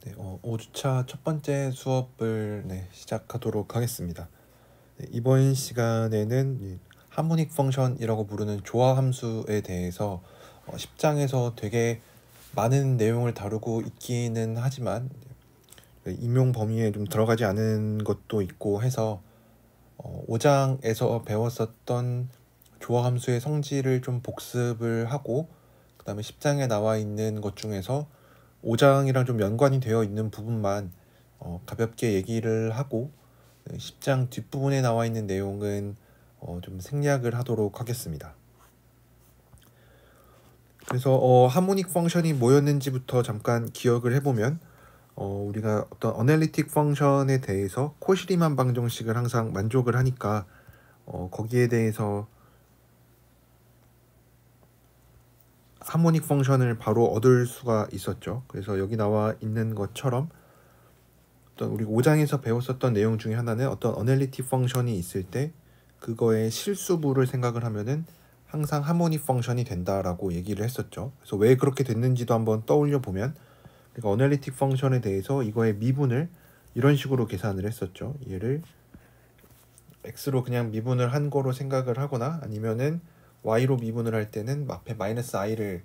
네, 5주차 첫 번째 수업을 시작하도록 하겠습니다. 네, 이번 시간에는 이 하모닉 펑션이라고 부르는 조화 함수에 대해서 10장에서 되게 많은 내용을 다루고 있기는 하지만 임용 범위에 좀 들어가지 않은 것도 있고 해서 5장에서 배웠었던 조화 함수의 성질을 좀 복습을 하고, 그 다음에 10장에 나와 있는 것 중에서 5장이랑 좀 연관이 되어 있는 부분만 가볍게 얘기를 하고, 10장 뒷부분에 나와 있는 내용은 좀 생략을 하도록 하겠습니다. 그래서 하모닉 펑션이 뭐였는지부터 잠깐 기억을 해보면, 우리가 어떤 어널리틱 펑션에 대해서 코시리만 방정식을 항상 만족을 하니까 거기에 대해서 하모닉 펑션을 바로 얻을 수가 있었죠. 그래서 여기 나와 있는 것처럼 어떤 우리 5장에서 배웠었던 내용 중에 하나는 어떤 어널리틱 펑션이 있을 때 그거의 실수부를 생각을 하면은 항상 하모닉 펑션이 된다라고 얘기를 했었죠. 그래서 왜 그렇게 됐는지도 한번 떠올려 보면, 그러니까 어널리틱 펑션에 대해서 이거의 미분을 이런 식으로 계산을 했었죠. 얘를 x로 그냥 미분을 한 거로 생각을 하거나, 아니면은 y로 미분을 할 때는 앞에 마이너스 i를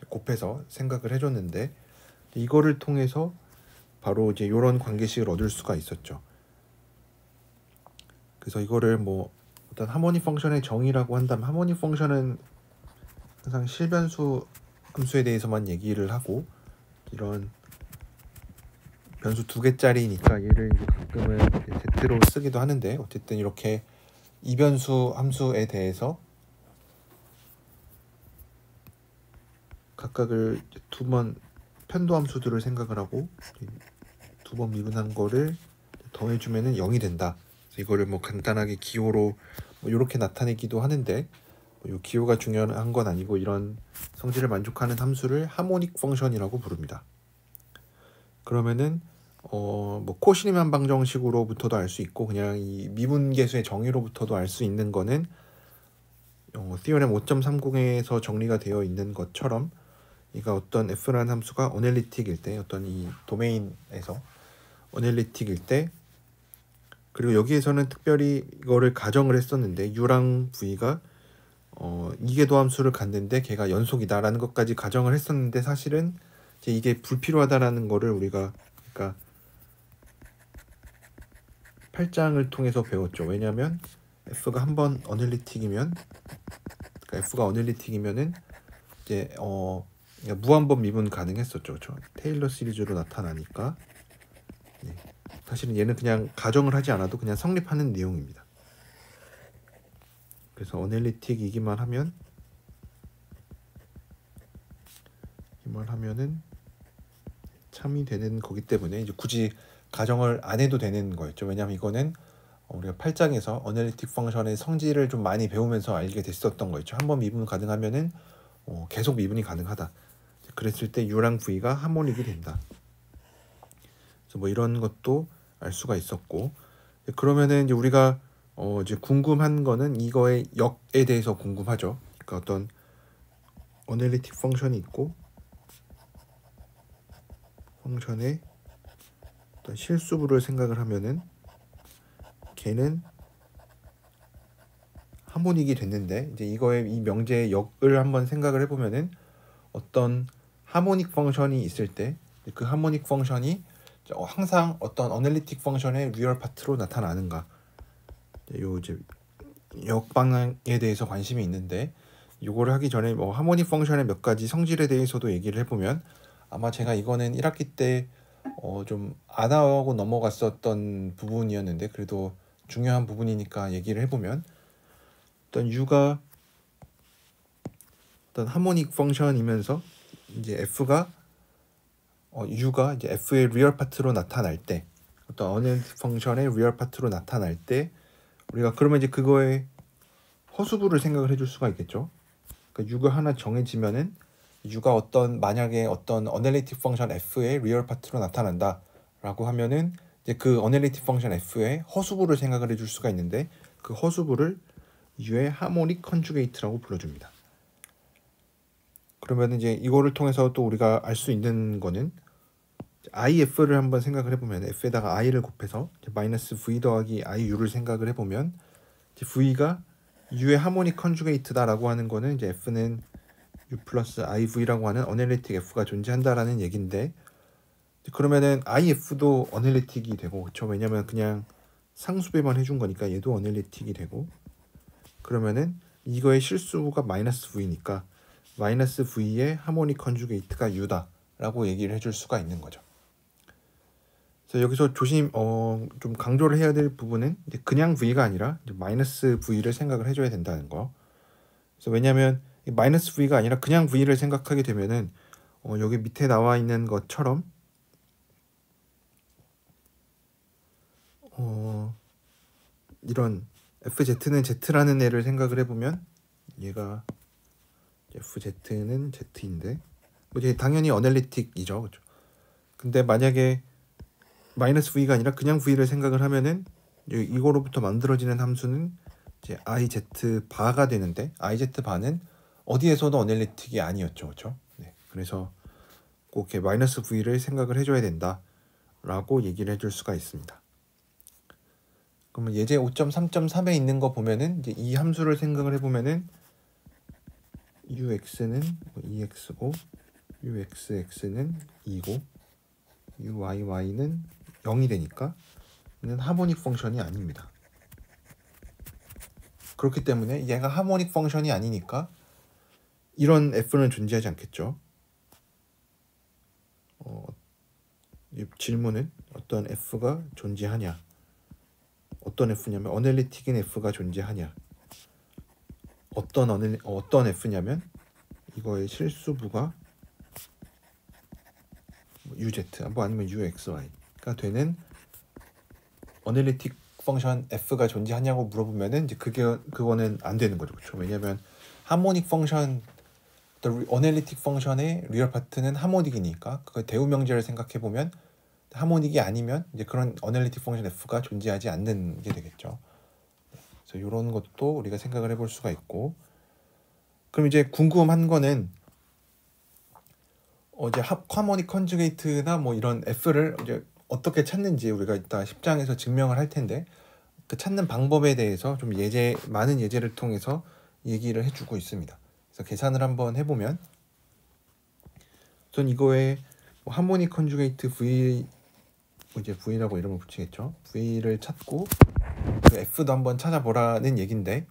곱해서 생각을 해줬는데, 이거를 통해서 바로 이제 이런 관계식을 얻을 수가 있었죠. 그래서 이거를 뭐 어떤 하모닉 펑션의 정의라고 한다면, 하모닉 펑션은 항상 실변수 함수에 대해서만 얘기를 하고, 이런 변수 두 개짜리니까 얘를 가끔은 z로 쓰기도 하는데, 어쨌든 이렇게 이변수 함수에 대해서 각각을 두 번 편도 함수들을 생각을 하고 두 번 미분한 거를 더해주면은 0이 된다. 그래서 이거를 뭐 간단하게 기호로 뭐 이렇게 나타내기도 하는데, 뭐 이 기호가 중요한 건 아니고 이런 성질을 만족하는 함수를 하모닉 펑션이라고 부릅니다. 그러면은 뭐 코시리만 방정식으로부터도 알 수 있고, 그냥 이 미분계수의 정의로부터도 알 수 있는 거는 티오렘 5.30에서 정리가 되어 있는 것처럼, 이가 어떤 f라는 함수가 어널리틱일 때, 어떤 이 도메인에서 어널리틱일 때, 그리고 여기에서는 특별히 이거를 가정을 했었는데 u랑 v가 이계도 함수를 갖는데 걔가 연속이다라는 것까지 가정을 했었는데, 사실은 이제 이게 불필요하다라는 거를 우리가 그러니까 8장을 통해서 배웠죠. 왜냐하면 f가 한번 어널리틱이면, 그러니까 f가 어널리틱이면은 이제 그러니까 무한번 미분 가능했었죠. 그렇죠? 테일러 시리즈로 나타나니까. 네. 사실은 얘는 그냥 가정을 하지 않아도 그냥 성립하는 내용입니다. 그래서 어널리틱이기만 하면은 참이 되는 거기 때문에 이제 굳이 가정을 안 해도 되는 거였죠. 왜냐하면 이거는 우리가 8장에서 어널리틱 펑션의 성질을 좀 많이 배우면서 알게 됐었던 거였죠. 한번 미분 가능하면은 계속 미분이 가능하다. 그랬을 때 u랑 v가 하모닉이 된다. 그래서 뭐 이런 것도 알 수가 있었고, 그러면은 이제 우리가 이제 궁금한 거는 이거의 역에 대해서 궁금하죠. 그러니까 어떤 어널리틱 펑션이 있고 펑션의 어떤 실수부를 생각을 하면은 걔는 하모닉이 됐는데, 이제 이거의 이 명제의 역을 한번 생각을 해보면은 어떤 하모닉 펑션이 있을 때 그 하모닉 펑션이 항상 어떤 어널리틱 펑션의 리얼 파트로 나타나는가, 요 이제 역방향에 대해서 관심이 있는데, 요거를 하기 전에 뭐 하모닉 펑션의 몇 가지 성질에 대해서도 얘기를 해보면, 아마 제가 이거는 1학기 때 좀 안 하고 넘어갔었던 부분이었는데, 그래도 중요한 부분이니까 얘기를 해보면, 어떤 u가 어떤 하모닉 펑션이면서 이제 f가 u가 이제 f의 리얼 파트로 나타날 때, 어떤 어널리틱 펑션의 리얼 파트로 나타날 때, 우리가 그러면 이제 그거의 허수부를 생각을 해줄 수가 있겠죠. 그러니까 u가 하나 정해지면은 u가 만약에 어떤 어널리틱 펑션 f의 리얼 파트로 나타난다라고 하면은 이제 그 어널리틱 펑션 f의 허수부를 생각을 해줄 수가 있는데, 그 허수부를 u의 하모닉 컨주게이트라고 불러줍니다. 그러면 이제 이거를 통해서 또 우리가 알 수 있는 거는 if를 한번 생각을 해보면 f에다가 i를 곱해서 마이너스 v 더하기 iu를 생각을 해보면 v가 u의 하모닉 컨주게이트다라고 하는 거는 이제 f는 u 플러스 iv라고 하는 어널리틱 f가 존재한다라는 얘긴데, 그러면은 if도 어널리틱이 되고, 그렇죠? 왜냐면 그냥 상수배만 해준 거니까 얘도 어널리틱이 되고, 그러면은 이거의 실수가 마이너스 v니까 마이너스 v의 하모닉 컨주게이트가 u다라고 얘기를 해줄 수가 있는 거죠. 그래서 여기서 좀 강조를 해야 될 부분은 이제 그냥 v가 아니라 이제 마이너스 v를 생각을 해줘야 된다는 거. 그래서 왜냐하면 마이너스 v가 아니라 그냥 v를 생각하게 되면은 여기 밑에 나와 있는 것처럼 이런 fz는 z라는 애를 생각을 해보면 얘가 fz는 z인데 뭐 이제 당연히 어널리틱이죠, 그렇죠? 근데 만약에 마이너스 v가 아니라 그냥 v를 생각을 하면은 이거로부터 만들어지는 함수는 이제 iz 바가 되는데 iz 바는 어디에서도 어널리틱이 아니었죠, 그렇죠? 네, 그래서 꼭 이렇게 마이너스 v를 생각을 해줘야 된다라고 얘기를 해줄 수가 있습니다. 그러면 예제 5.3.3에 있는 거 보면은 이제 이 함수를 생각을 해보면은 ux는 2x고 uxx는 2고 uyy는 0이 되니까 얘는 하모닉 펑션이 아닙니다. 그렇기 때문에 얘가 하모닉 펑션이 아니니까 이런 f는 존재하지 않겠죠. 이 질문은 어떤 f가 존재하냐, 어떤 f냐면 어널리틱인 f가 존재하냐, 어떤 f냐면 이거의 실수부가 uz 뭐 아니면 uxy가 되는 어널리틱 펑션 f가 존재하냐고 물어보면은 이제 그거는 안 되는 거죠, 그렇죠? 왜냐하면 하모닉 펑션, 어널리틱 펑션의 리얼 파트는 하모닉이니까 그 대우 명제를 생각해 보면 하모닉이 아니면 이제 그런 어널리틱 펑션 f가 존재하지 않는 게 되겠죠. 그래서 이런 것도 우리가 생각을 해볼 수가 있고, 그럼 이제 궁금한 거는 이제 하모닉 컨주게이트나 뭐 이런 f를 이제 어떻게 찾는지 우리가 이따 10장에서 증명을 할 텐데 그 찾는 방법에 대해서 좀 많은 예제를 통해서 얘기를 해주고 있습니다. 그래서 계산을 한번 해보면 전 이거에 뭐 하모닉 컨주게이트 v 이제 v라고 이름을 붙이겠죠. v를 찾고 그 f도 한번 찾아보라는 얘긴데,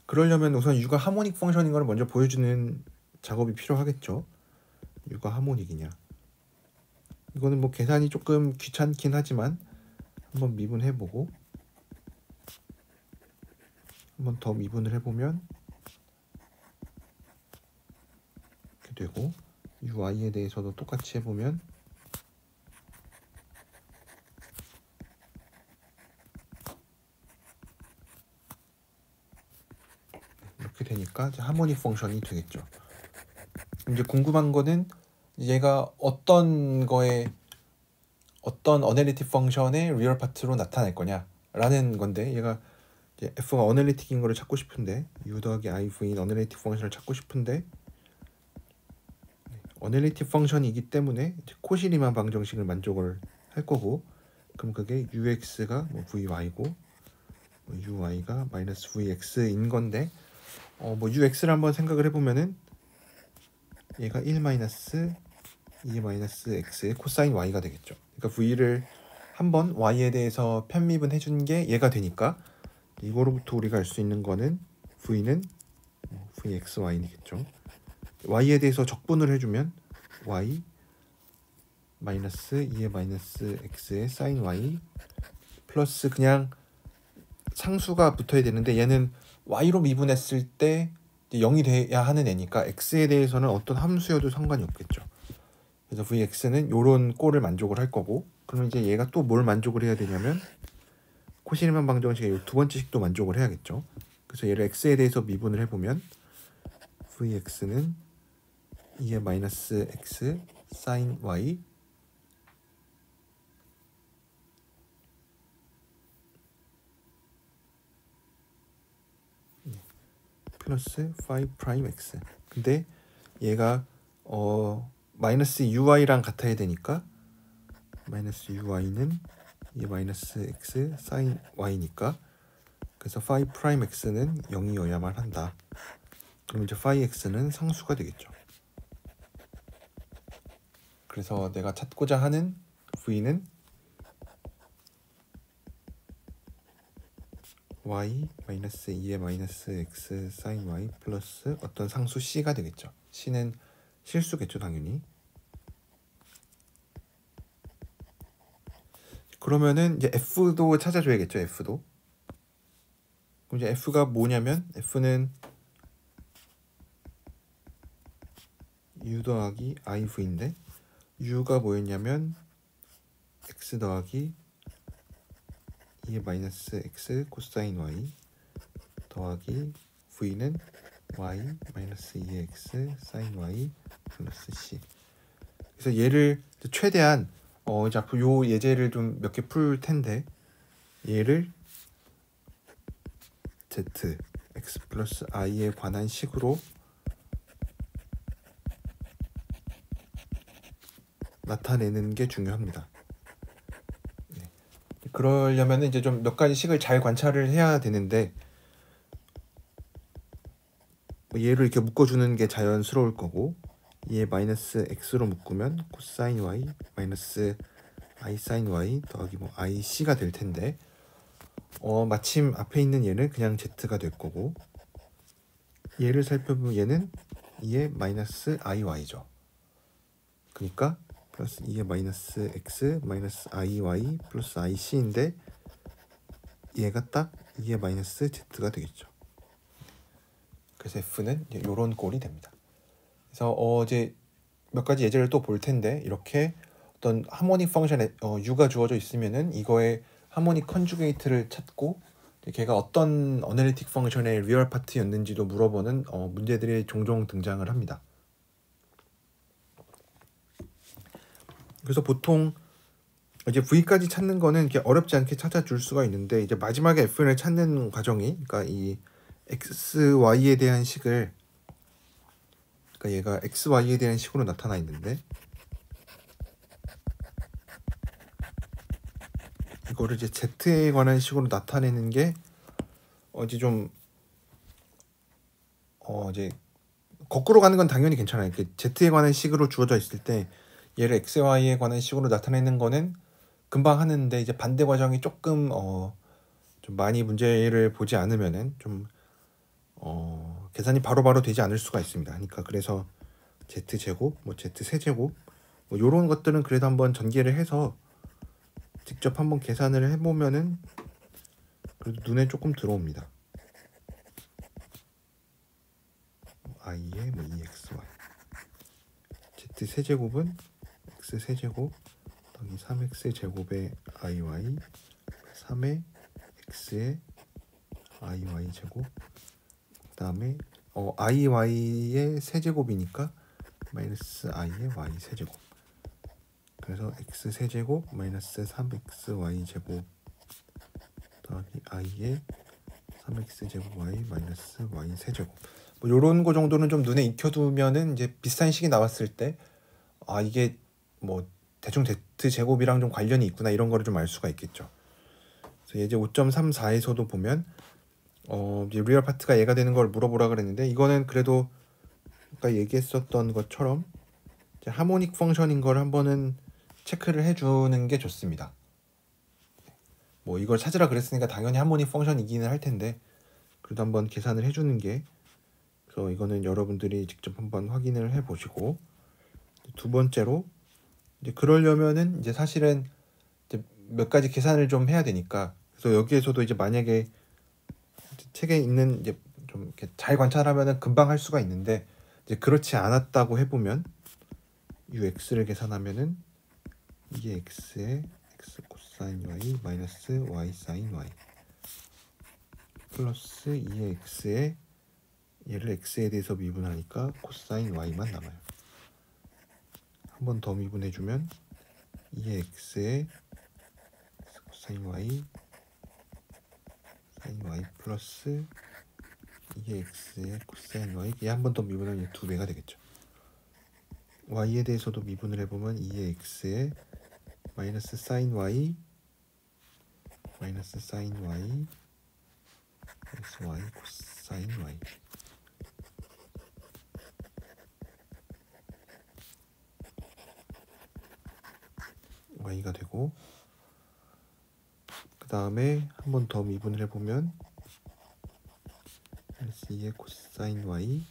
그러려면 우선 u가 하모닉 펑션인 걸 먼저 보여주는 작업이 필요하겠죠. u가 하모닉이냐, 이거는 뭐 계산이 조금 귀찮긴 하지만 한번 미분해보고 한번 더 미분을 해보면 이렇게 되고, ui에 대해서도 똑같이 해보면 이렇게 되니까 이제 하모닉 펑션이 되겠죠. 이제 궁금한 거는 얘가 어떤 어널리틱 펑션의 리얼 파트로 나타날 거냐라는 건데, 얘가 이제 f가 어널리틱인 거를 찾고 싶은데 u 더하기 iv인 어널리틱 펑션을 찾고 싶은데 어널리틱 펑션이기 때문에 이제 코시리만 방정식을 만족을 할 거고, 그럼 그게 ux가 뭐 vy고 뭐 uy가 마이너스 vx인 건데 뭐 ux를 한번 생각을 해보면은 얘가 1 마이너스 2 마이너스 x의 코사인 y가 되겠죠. 그러니까 v를 한번 y에 대해서 편미분 해준 게 얘가 되니까 이거로부터 우리가 알 수 있는 거는 v는 vxy겠죠. y에 대해서 적분을 해주면 y 마이너스 2의 마이너스 x의 사인 y 플러스 그냥 상수가 붙어야 되는데 얘는 y로 미분했을 때 0이 돼야 하는 애니까 x에 대해서는 어떤 함수여도 상관이 없겠죠. 그래서 vx는 이런 꼴을 만족을 할 거고, 그러면 이제 얘가 또 뭘 만족을 해야 되냐면 코시리만 방정식의 두 번째 식도 만족을 해야겠죠. 그래서 얘를 x에 대해서 미분을 해보면 vx는 2의 마이너스 x 사인 y 플러스 5 프라임 x. 근데 얘가 마이너스 UI랑 같아야 되니까 마이너스 UI는 이 마이너스 X 사인 Y니까 그래서 파이 프라임 X는 0이어야만 한다. 그럼 이제 파이 X는 상수가 되겠죠. 그래서 내가 찾고자 하는 V는 y 마이너스 2의 마이너스 x 사인 y 플러스 어떤 상수 c가 되겠죠. c는 실수겠죠, 당연히. 그러면은 이제 f도 찾아줘야겠죠, f도. 그럼 이제 f가 뭐냐면 f는 u 더하기 iv인데 u가 뭐였냐면 x 더하기 2의 마이너스 x 코사인 y 더하기 v는 y 마이너스 2의 x 사인 y 플러스 c. 그래서 얘를 최대한 이제 앞으로 요 예제를 좀 몇 개 풀 텐데 얘를 z x 플러스 i에 관한 식으로 나타내는 게 중요합니다. 네. 그러려면 이제 좀 몇 가지 식을 잘 관찰을 해야 되는데 얘를 이렇게 묶어주는 게 자연스러울 거고 얘 마이너스 x로 묶으면 코사인 y 마이너스 i 사인 y 더하기 뭐 i c가 될 텐데 마침 앞에 있는 얘는 그냥 z가 될 거고 얘를 살펴보면 얘는 2의 마이너스 iy죠. 그러니까 플러스 2의 마이너스 x 마이너스 iy 플러스 ic인데 얘가 딱 2의 마이너스 z가 되겠죠. 그래서 f는 이런 꼴이 됩니다. 그래서 이제 몇 가지 예제를 또 볼 텐데 이렇게 어떤 하모닉 펑션에 u가 주어져 있으면은 이거의 하모닉 컨주게이트를 찾고 걔가 어떤 어널리틱 펑션의 리얼 파트였는지도 물어보는 문제들이 종종 등장을 합니다. 그래서 보통 이제 v까지 찾는 거는 이렇게 어렵지 않게 찾아줄 수가 있는데 이제 마지막에 fn을 찾는 과정이 그러니까 이 x, y에 대한 식을 그러니까 얘가 x, y에 대한 식으로 나타나 있는데 이거를 이제 z에 관한 식으로 나타내는 게 이제 좀 이제 거꾸로 가는 건 당연히 괜찮아요. 이렇게 z에 관한 식으로 주어져 있을 때 얘를 x, y에 관한 식으로 나타내는 거는 금방 하는데 이제 반대 과정이 조금 좀 많이 문제를 보지 않으면은 좀 계산이 바로바로 되지 않을 수가 있습니다. 그러니까 그래서 z제곱, 뭐 z세제곱 뭐 요런 것들은 그래도 한번 전개를 해서 직접 한번 계산을 해보면은 그래도 눈에 조금 들어옵니다. i의 뭐 2xy z세제곱은 x세제곱 더하기 3x제곱의 iy 3의 x의 iy 제곱 그 다음에 iy의 세제곱이니까 마이너스 i의 y 세제곱 그래서 x 세제곱 마이너스 3xy 제곱 더하기 i의 3x 제곱 y 마이너스 y 세제곱 뭐 요런 거 정도는 좀 눈에 익혀두면은 이제 비슷한 식이 나왔을 때 이게 뭐 대충 z 제곱이랑 좀 관련이 있구나 이런 거를 좀 알 수가 있겠죠. 그래서 예제 5.34에서도 보면 이제 리얼 파트가 얘가 되는 걸 물어보라 그랬는데 이거는 그래도 아까 얘기했었던 것처럼 이제 하모닉 펑션인 걸 한번은 체크를 해주는 게 좋습니다. 뭐 이걸 찾으라 그랬으니까 당연히 하모닉 펑션이기는 할 텐데 그래도 한번 계산을 해주는 게 그래서 이거는 여러분들이 직접 한번 확인을 해보시고 두 번째로 이제 그러려면은 이제 사실은 이제 몇 가지 계산을 좀 해야 되니까 그래서 여기에서도 이제 만약에 책에 있는 이제 좀 이렇게 잘 관찰하면은 금방 할 수가 있는데 이제 그렇지 않았다고 해보면 ux를 계산하면은 2x의 x 코사인 y 마이너스 y 사인 y 플러스 2의 x의 얘를 x에 대해서 미분하니까 코사인 y만 남아요. 한 번 더 미분해주면 2의 x의 x 코사인 y 사인 y 플러스 2의 x의 코사인 y 얘 한 번 더 미분하면 2배가 되겠죠. y에 대해서도 미분을 해보면 2의 x에 마이너스 사인 y 마이너스 사인 y 마이너스 y 코사인 y y가 되고, 그 다음에 한 번 더 미분을 해보면 마이너스 2의 코사인 y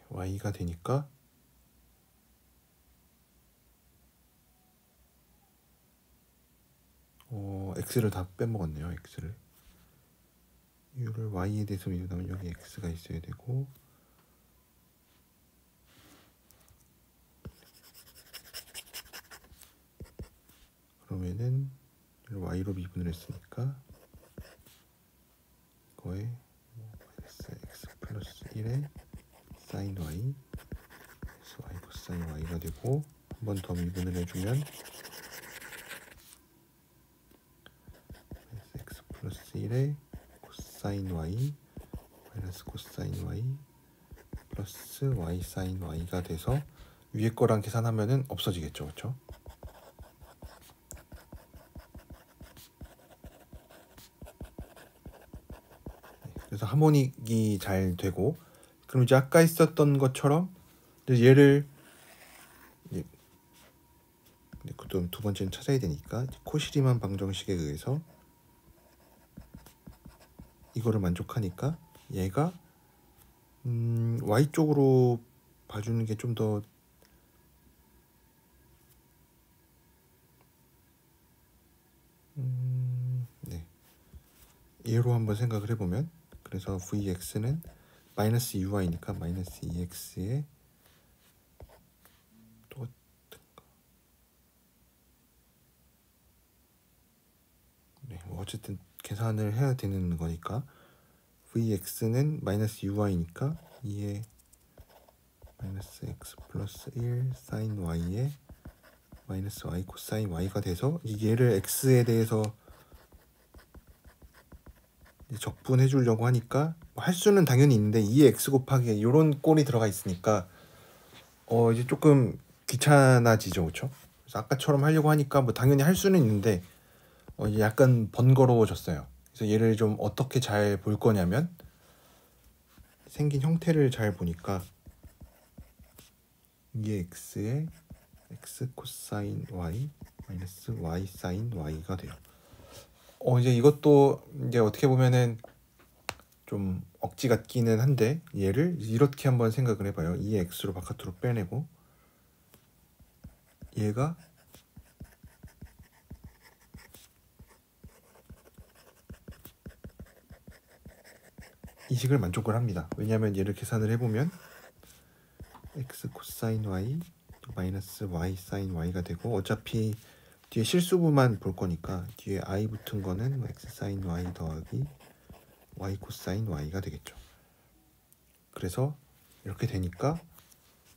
y가 되니까 x를 다 빼먹었네요. x를 u를 y에 대해서 미분하면 여기 x가 있어야 되고, 그러면은 y로 미분을 했으니까 이거에 마이너스 x 플러스 1에 사인 y 그래서 y 코사인 y가 되고, 한 번 더 미분을 해주면 마이너스 x 플러스 1에 코사인 y 마이너스 코사인 y 플러스 y 사인 y가 돼서 위에 거랑 계산하면은 없어지겠죠, 그렇죠? 그래서 하모닉이 잘 되고, 그럼 이제 아까 있었던 것처럼 얘를 그또 두 번째는 찾아야 되니까 코시리만 방정식에 의해서 이거를 만족하니까 얘가 y 쪽으로 봐주는 게 좀 더 네. 얘로 한번 생각을 해보면, 그래서 vx는 마이너스 uy니까 마이너스 2x에 또 네, 뭐 어쨌든 계산을 해야 되는 거니까 vx는 마이너스 uy니까 2에 마이너스 x 플러스 1 사인 y에 마이너스 y 코사인 y가 돼서 얘를 x에 대해서 적분해 주려고 하니까 할 수는 당연히 있는데 2의 x 곱하기 이런 꼴이 들어가 있으니까 이제 조금 귀찮아지죠, 그렇죠? 그래서 아까처럼 하려고 하니까 뭐 당연히 할 수는 있는데 이제 약간 번거로워졌어요. 그래서 얘를 좀 어떻게 잘 볼 거냐면, 생긴 형태를 잘 보니까 2의 x에 x 코사인 y 마이너스 y 사인 y가 돼요. 이제 이것도 이제 어떻게 보면은 좀 억지 같기는 한데, 얘를 이렇게 한번 생각을 해봐요. 2의 x로 바깥으로 빼내고 얘가 이 식을 만족을 합니다. 왜냐하면 얘를 계산을 해보면 x 코사인 y 마이너스 y 사인 y가 되고, 어차피 뒤에 실수부만 볼 거니까 뒤에 i 붙은 거는 x 사인 y 더하기 y 코사인 y가 되겠죠. 그래서 이렇게 되니까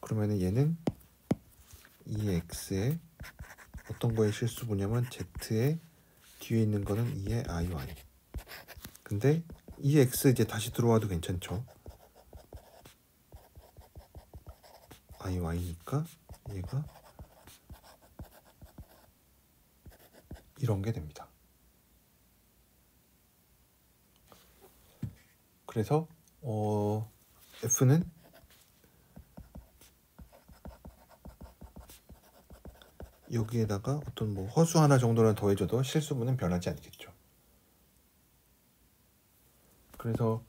그러면은 얘는 2의 x에 어떤 거에 실수부냐면 z에 뒤에 있는 거는 2의 iy. 근데 2의 x 이제 다시 들어와도 괜찮죠. iy니까 얘가 이런 게 됩니다. 그래서 f는 여기에다가 어떤 뭐 허수 하나 정도는 더해줘도 실수분은 변하지 않겠죠. 그래서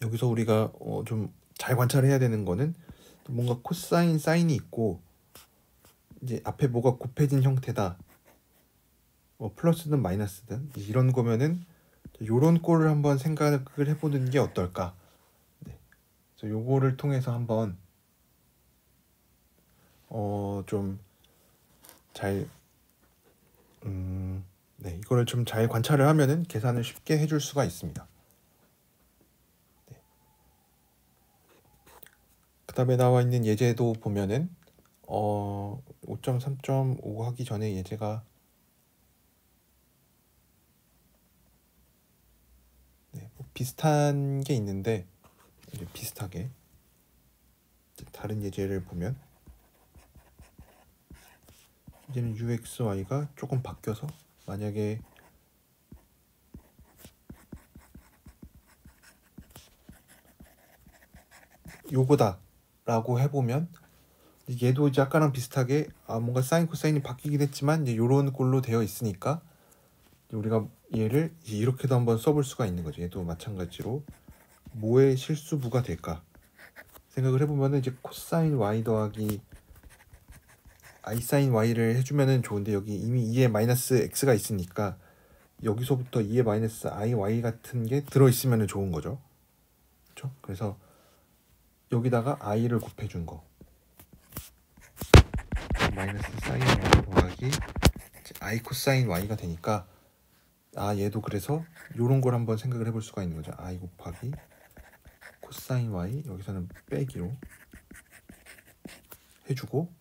여기서 우리가 좀 잘 관찰해야 되는 거는, 뭔가 코사인 사인이 있고 이제 앞에 뭐가 곱해진 형태다, 플러스든 마이너스든 이런 거면은 요런 꼴을 한번 생각을 해보는 게 어떨까. 네. 그래서 요거를 통해서 한번 좀 잘 네, 이거를 좀 잘 관찰을 하면은 계산을 쉽게 해줄 수가 있습니다. 네. 그 다음에 나와 있는 예제도 보면은 5.3.5 하기 전에 예제가 뭐 비슷한 게 있는데 이제 비슷하게 다른 예제를 보면 이제는 UXY가 조금 바뀌어서 만약에 요거다 라고 해보면 얘도 이제 아까랑 비슷하게 뭔가 사인 코사인이 바뀌긴 했지만 이제 요런 꼴로 되어 있으니까 우리가 얘를 이렇게도 한번 써볼 수가 있는 거죠. 얘도 마찬가지로 뭐의 실수부가 될까 생각을 해보면은 이제 코사인 y 더하기 i 사인 y를 해주면은 좋은데 여기 이미 2의 마이너스 x가 있으니까 여기서부터 2의 마이너스 i y 같은 게 들어있으면 좋은 거죠. 그렇죠? 그래서 여기다가 i를 곱해준 거 마이너스 사인 y 더하기 i 코사인 y가 되니까 얘도 그래서 요런 걸 한번 생각을 해볼 수가 있는 거죠. i 곱하기 코사인 y 여기서는 빼기로 해주고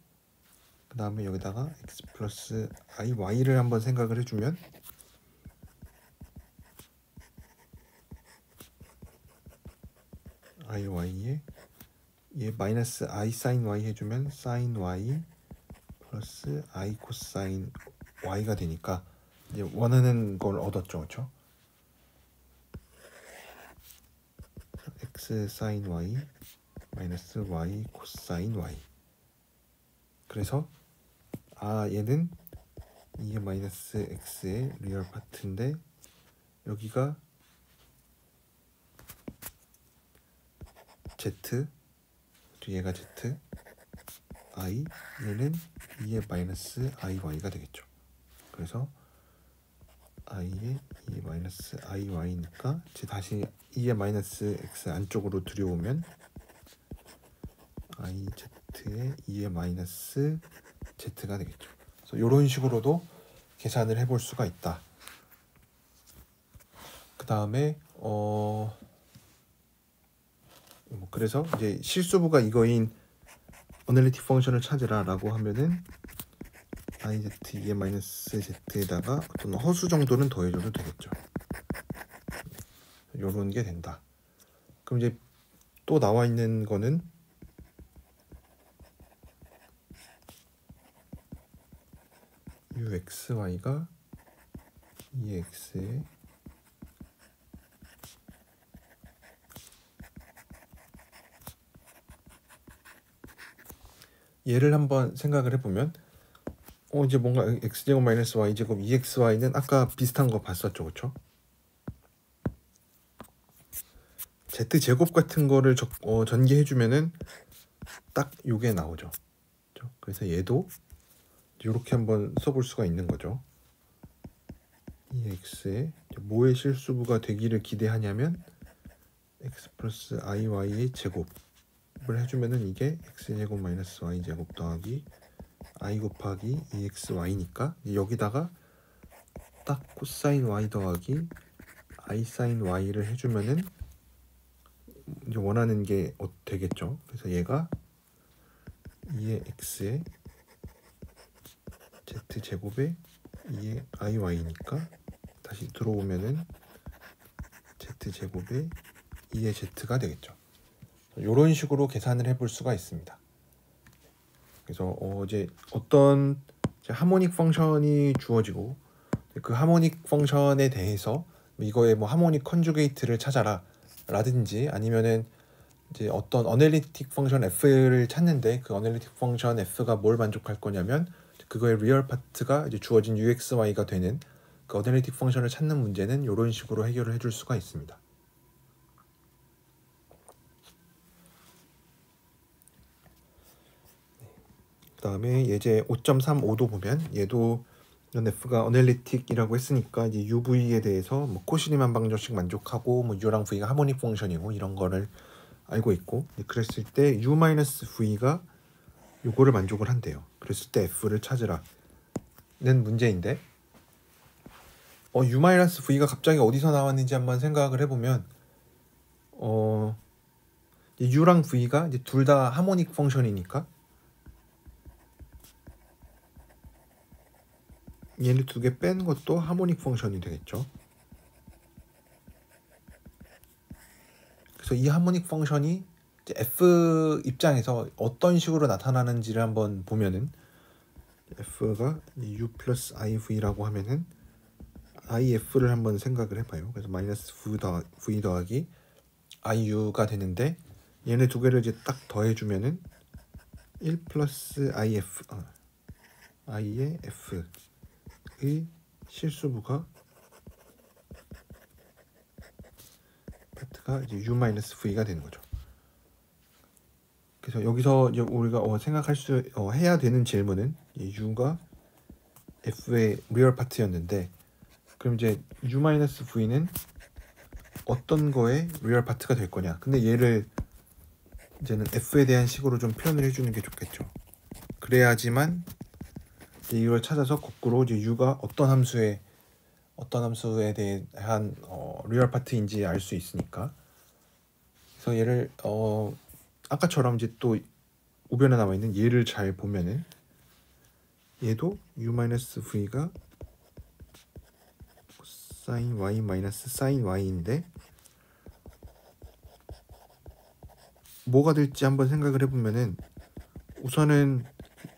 그 다음에 여기다가 x 플러스 i y를 한번 생각을 해주면 i y에 얘 마이너스 i 사인 y 해주면 사인 y 플러스 i 코사인 y가 되니까 이제 원하는 걸 얻었죠, 그렇죠? x 사인 y 마이너스 y 코사인 y. 그래서 얘는 2의 마이너스 x의 리얼 파트인데 여기가 z 얘가 z i 얘는 2의 마이너스 iy가 되겠죠. 그래서 i의 2의 마이너스 iy니까 이제 다시 2의 마이너스 x 안쪽으로 들여오면 iz의 2의 마이너스 z가 되겠죠. 그래서 이런 식으로도 계산을 해볼 수가 있다. 그 다음에 그래서 이제 실수부가 이거인 어널리틱 펑션을 찾으라 라고 하면은 iz 2의 마이너스 z에다가 어떤 허수 정도는 더해줘도 되겠죠. 요런 게 된다. 그럼 이제 또 나와 있는 거는 uxy가 2x에 얘를 한번 생각을 해보면 이제 뭔가 x제곱 마이너스 y제곱 2xy는 아까 비슷한 거 봤었죠, 그쵸? z제곱 같은 거를 전개해주면은 딱 요게 나오죠. 그쵸? 그래서 얘도 이렇게 한번 써볼 수가 있는 거죠. 2x에 뭐의 실수부가 되기를 기대하냐면 x 플러스 iy의 제곱을 해주면은 이게 x제곱 마이너스 y제곱 더하기 i 곱하기 2xy니까 여기다가 딱 코사인 y 더하기 i 사인 y를 해주면은 이제 원하는 게 되겠죠. 그래서 얘가 2의 x에 z제곱에 2의 iy니까 다시 들어오면은 z제곱에 2의 z가 되겠죠. 이런 식으로 계산을 해볼 수가 있습니다. 그래서 이제 어떤 하모닉 펑션이 주어지고 그 하모닉 펑션에 대해서 이거의 뭐 하모닉 컨주게이트를 찾아라 라든지 아니면은 이제 어떤 어널리틱 펑션 f를 찾는데 그 어널리틱 펑션 f가 뭘 만족할 거냐면 그거의 리얼 파트가 이제 주어진 uxy가 되는 그 어널리틱 펑션을 찾는 문제는 이런 식으로 해결을 해줄 수가 있습니다. 그 다음에 예제 5.35도 보면 얘도 이런 f가 어널리틱이라고 했으니까 이제 UV에 대해서 뭐 코시리만 방정식 만족하고 뭐 U랑 V가 하모닉 펑션이고 이런 거를 알고 있고 그랬을 때 U-V가 요거를 만족을 한대요. 그랬을 때 F를 찾으라는 문제인데 U-V가 갑자기 어디서 나왔는지 한번 생각을 해보면 u랑 v가 이제 둘 다 하모닉 펑션이니까 얘를 두 개 뺀 것도 하모닉 펑션이 되겠죠. 그래서 이 하모닉 펑션이 이제 f 입장에서 어떤 식으로 나타나는지를 한번 보면은 f가 u 플러스 iv라고 하면은 if를 한번 생각을 해봐요. 그래서 마이너스 v 더하기 iu가 되는데 얘네 두 개를 이제 딱 더해주면은 1 플러스 if i의 f의 실수부가 파트가 이제 u 마이너스 v가 되는 거죠. 그래서 여기서 이제 우리가 생각할 수 해야 되는 질문은 u가 f의 리얼 파트였는데 그럼 이제 u 마이너스 v는 어떤 거의 리얼 파트가 될 거냐. 근데 얘를 이제는 f에 대한 식으로 좀 표현을 해주는 게 좋겠죠. 그래야지만 이걸 찾아서 거꾸로 이제 u가 어떤 함수에 대한 리얼 파트인지 알 수 있으니까. 그래서 얘를 아까처럼 이제 또 우변에 나와 있는 얘를 잘 보면은 얘도 u-v가 sin y 마이너스 sin y인데 뭐가 될지 한번 생각을 해보면은 우선은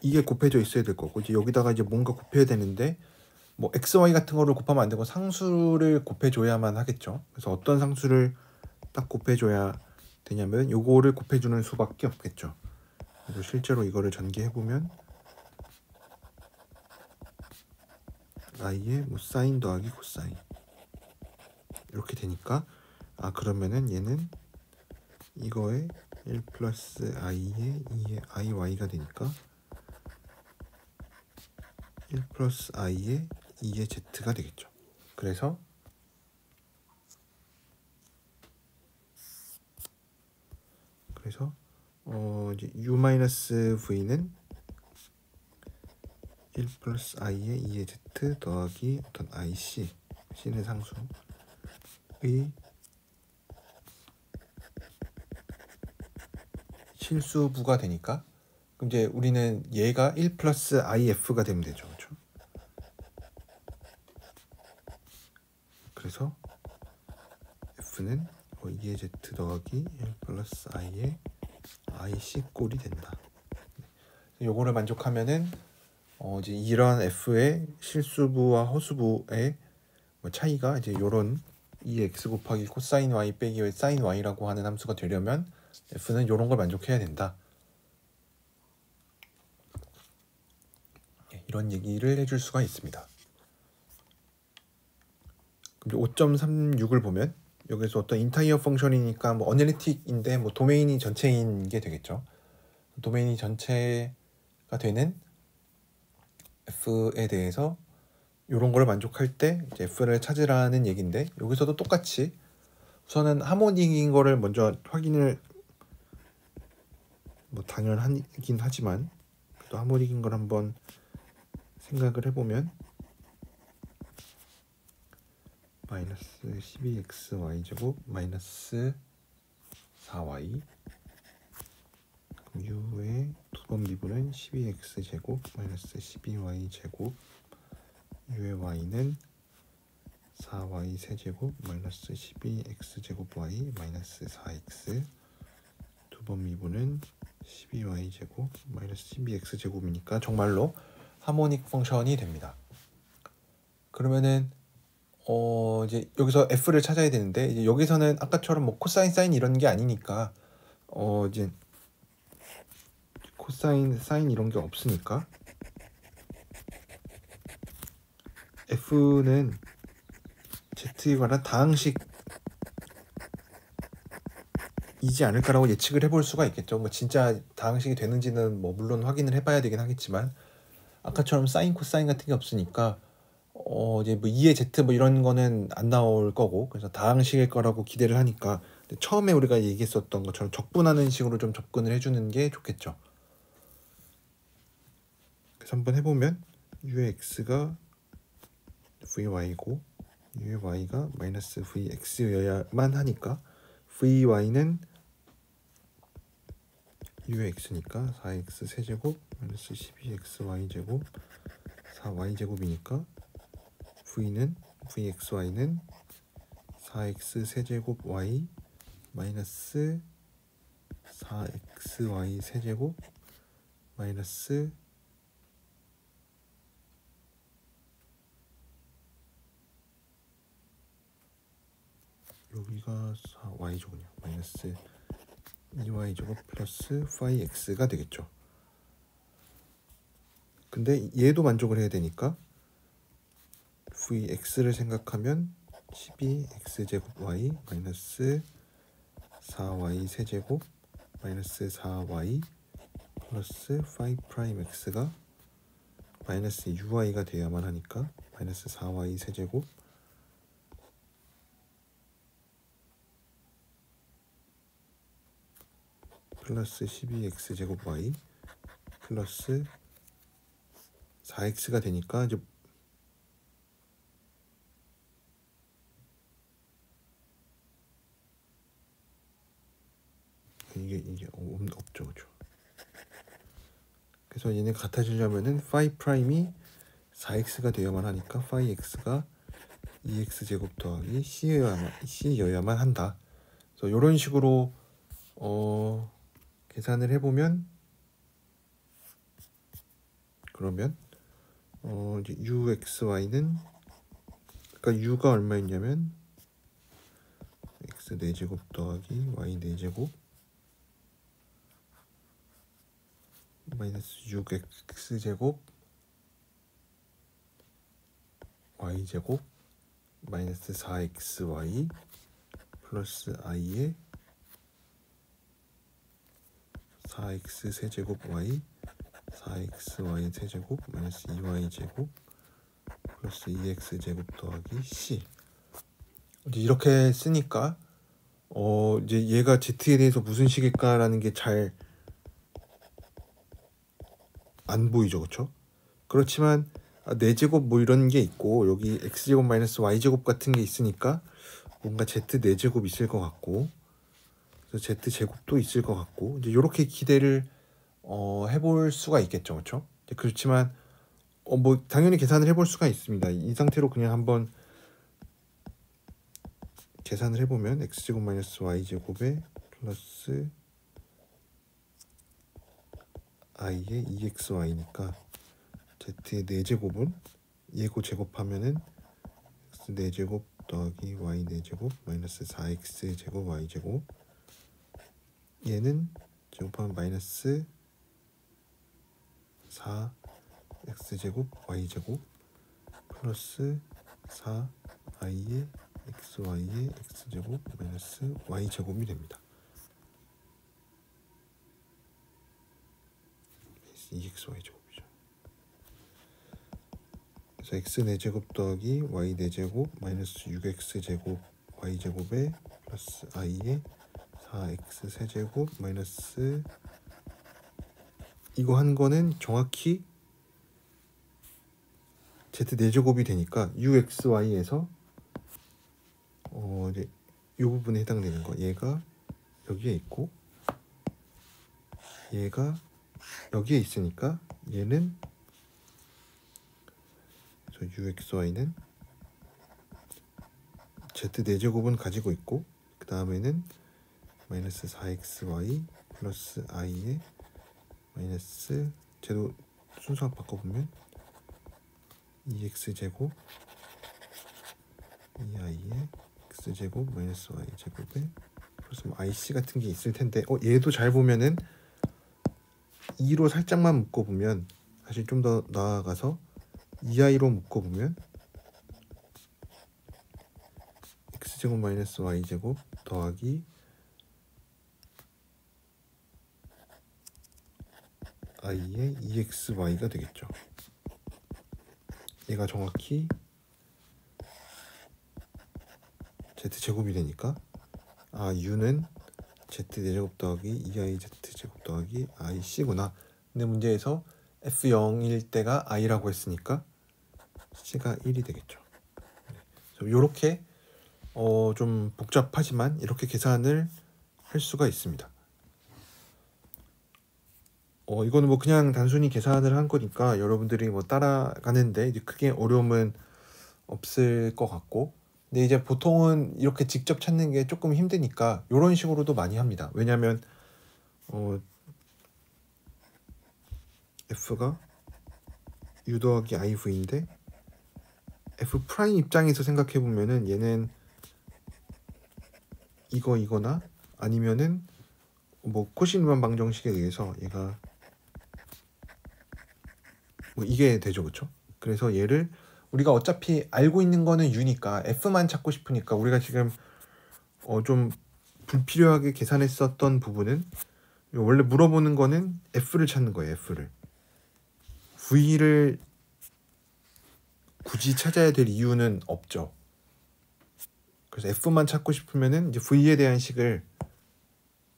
이게 곱해져 있어야 될 거고 이제 여기다가 이제 뭔가 곱해야 되는데 뭐 x, y 같은 거를 곱하면 안 되고 상수를 곱해줘야만 하겠죠. 그래서 어떤 상수를 딱 곱해줘야 되냐면 요거를 곱해주는 수밖에 없겠죠. 그래서 실제로 이거를 전개해보면 i의 뭐 사인 더하기 코사인 이렇게 되니까 그러면은 얘는 이거에 1 플러스 i의 2의 iy가 되니까 1 플러스 i의 2의 z가 되겠죠. 그래서 이제 u-v는 1 플러스 i의 2의 z 더하기 어떤 ic c는 상수의 실수부가 되니까 그럼 이제 우리는 얘가 1 플러스 if가 되면 되죠. 그렇죠? 그래서 f는 2의 z 더하기 1 플러스 i의 ic 꼴이 된다. 요거를 만족하면은 이제 이런 f의 실수부와 허수부의 차이가 이제 요런 2x 곱하기 코사인 y 빼기 sin y라고 하는 함수가 되려면 f는 요런 걸 만족해야 된다. 이런 얘기를 해줄 수가 있습니다. 그럼 5.36을 보면 여기서 어떤 인타이어 펑션이니까 뭐 어널리틱인데 뭐 도메인이 전체인 게 되겠죠. 도메인이 전체가 되는 f에 대해서 이런 걸 만족할 때 이제 f를 찾으라는 얘기인데 여기서도 똑같이 우선은 하모닉인 거를 먼저 확인을 뭐 당연하긴 하지만 또 하모닉인 걸 한번 생각을 해보면 마이너스 12xy제곱 마이너스 4y u의 두 번 미분은 12x제곱 마이너스 12y제곱 u의 y는 4y 세제곱 마이너스 12x제곱 y 마이너스 4x 두 번 미분은 12y제곱 마이너스 12x제곱이니까 정말로 하모닉 펑션이 됩니다. 그러면은 이제 여기서 f를 찾아야 되는데 이제 여기서는 아까처럼 뭐 코사인 사인 이런 게 아니니까 이제 코사인 사인 이런 게 없으니까 f는 z에 관한 다항식이지 않을까라고 예측을 해볼 수가 있겠죠. 뭐 진짜 다항식이 되는지는 뭐 물론 확인을 해봐야 되긴 하겠지만 아까처럼 사인 코사인 같은 게 없으니까 이제 뭐 2의 z 뭐 이런 거는 안 나올 거고 그래서 다항식일 거라고 기대를 하니까 처음에 우리가 얘기했었던 것처럼 적분하는 식으로 좀 접근을 해주는 게 좋겠죠. 그래서 한번 해보면 u의 x가 vy고 u의 y가 마이너스 vx여야만 하니까 vy는 u의 x니까 4x 세제곱 마이너스 12xy제곱 4y제곱이니까 vxy는 4x 세제곱 y 마이너스 4xy 세제곱 마이너스 여기가 4y제곱이요. 마이너스 2y제곱 플러스 5x가 되겠죠. 근데 얘도 만족을 해야 되니까 vx를 생각하면 12x제곱 y 마이너스 4y 세제곱 마이너스 4y 플러스 5'x가 마이너스 uy가 돼야만 하니까 마이너스 4y 세제곱 플러스 12x제곱 y 플러스 4x가 되니까 이제 이게 없죠, 그죠? 그래서 얘네 같아지려면은 phi 프라임이 4x가 되어야만 하니까 phi x가 2x 제곱 더하기 c여야만 한다. 그래서 이런 식으로 계산을 해보면 그러면 이제 uxy는 그러니까 u가 얼마였냐면 x 4제곱 더하기 y 4제곱 마이너스 6x제곱 y제곱 마이너스 4xy 플러스 i에 4x 세제곱 y 4xy 세제곱 마이너스 2y제곱 플러스 2x제곱 더하기 c. 이제 이렇게 쓰니까 이제 얘가 z에 대해서 무슨 식일까라는 게 잘 안 보이죠, 그렇죠? 그렇지만 4제곱 뭐 이런 게 있고 여기 x제곱 마이너스 y제곱 같은 게 있으니까 뭔가 z 4제곱 있을 것 같고 그래서 z제곱도 있을 것 같고 이제 이렇게 기대를 해볼 수가 있겠죠, 그렇죠? 그렇지만 뭐 당연히 계산을 해볼 수가 있습니다. 이 상태로 그냥 한번 계산을 해보면 x제곱 마이너스 y제곱에 플러스 i의 2xy니까 z의 4제곱은 얘고 제곱하면은 x 4제곱 더하기 y 4제곱 마이너스 4x제곱 y제곱 얘는 제곱하면 마이너스 4x제곱 y제곱 플러스 4i의 xy의 x제곱 마이너스 y제곱이 됩니다. 2xy제곱이죠. 그래서 x 4제곱 더하기 y 4제곱 마이너스 6x제곱 y제곱에 플러스 i의 4x 세제곱 마이너스 이거 한 거는 정확히 z 4제곱이 되니까 uxy에서 이제 이 부분에 해당되는 거 얘가 여기에 있고 얘가 여기에 있으니까 얘는 그래서 uxy는 z 4제곱은 가지고 있고 그 다음에는 마이너스 4xy 플러스 i에 마이너스 쟤도 순서 바꿔보면 2x제곱 2i에 x제곱 마이너스 y제곱에 플러스 뭐 ic 같은 게 있을 텐데 얘도 잘 보면은 2로 살짝만 묶어보면 사실 좀 더 나아가서 2i로 묶어보면 x제곱 마이너스 y제곱 더하기 i의 2xy가 되겠죠. 얘가 정확히 z제곱이 되니까 u는 z4제곱 더하기 2iz제곱 더하기 ic구나. 근데 문제에서 f0일 때가 i라고 했으니까 c가 1이 되겠죠. 이렇게 좀 복잡하지만 이렇게 계산을 할 수가 있습니다. 이거는 뭐 그냥 단순히 계산을 한 거니까 여러분들이 뭐 따라가는데 이제 크게 어려움은 없을 것 같고, 근데 이제 보통은 이렇게 직접 찾는 게 조금 힘드니까 이런 식으로도 많이 합니다. 왜냐면 f가 u 더하기 iv인데 f 프라임 입장에서 생각해 보면은 얘는 이거나 아니면은 뭐 코시누만 방정식에 의해서 얘가 뭐 이게 되죠, 그렇죠? 그래서 얘를 우리가 어차피 알고 있는 거는 u니까 f만 찾고 싶으니까 우리가 지금 좀 불필요하게 계산했었던 부분은, 원래 물어보는 거는 f를 찾는 거예요. f를 v를 굳이 찾아야 될 이유는 없죠. 그래서 f만 찾고 싶으면은 이제 v에 대한 식을,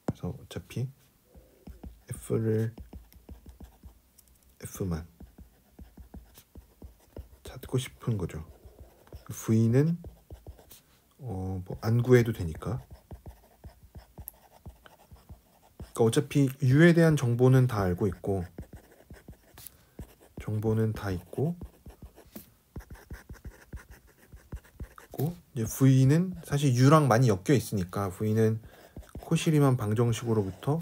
그래서 어차피 f만 찾고 싶은 거죠. v는 뭐 안 구해도 되니까. 그러니까 어차피 u에 대한 정보는 다 알고 있고, 정보는 다 있고 이제 v는 사실 u랑 많이 엮여 있으니까 v는 코시리만 방정식으로부터